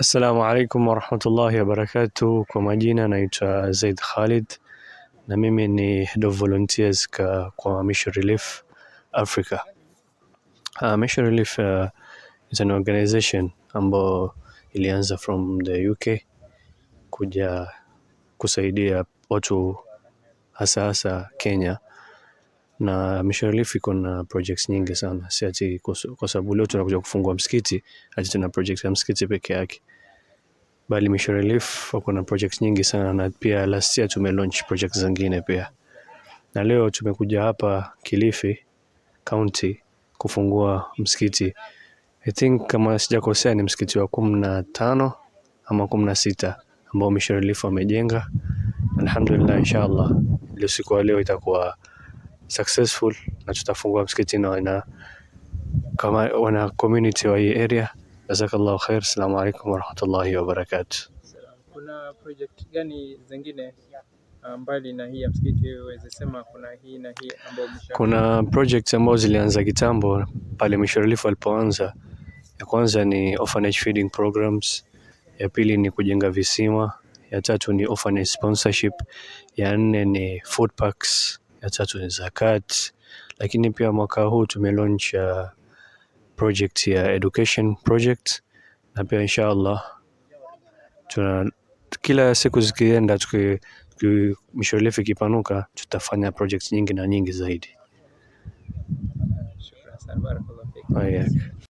Assalamu alaikum warahmatullahi wabarakatuh. Kwa majina naitwa Zaid Khalid na mimi ni Head of Volunteers kwa Mission Relief Africa. Mission Relief is an organization ambayo ilianza from the UK kuja kusaidia watu hasa Kenya, na Mission Relief iko na projects nyingi sana. Si ati kwa sababu leo tunakuja kufungua msikiti ati tuna projects ya msikiti peke yake, bali Mission Relief wako na projects nyingi sana, na pia last year tumelaunch projects zingine pia. Na leo tumekuja hapa Kilifi County kufungua msikiti. I think kama sijakosea ni msikiti wa 15 ama 16 ambao Mission Relief wamejenga. Alhamdulillah, inshallah leo siku leo itakuwa successful na tutafungua msikiti na kama wana community wa hii area. Jazakallahu khair. Assalamu alaikum warahmatullahi wabarakatuh. Kuna project gani zingine mbali na hii ya msikiti uweze sema kuna hii na hii ambayo Kuna projects ambazo zilianza kitambo pale Mission Relief walipoanza. Ya kwanza ni orphanage feeding programs, ya pili ni kujenga visima, ya tatu ni orphanage sponsorship, ya nne ni food packs, ya tatu ni zakat. Lakini pia mwaka huu tumelaunch project ya education project, na pia inshallah kila siku zikienda Mission Relief ikipanuka tutafanya projects nyingi na nyingi zaidi. Shukran sana, barakallahu fik.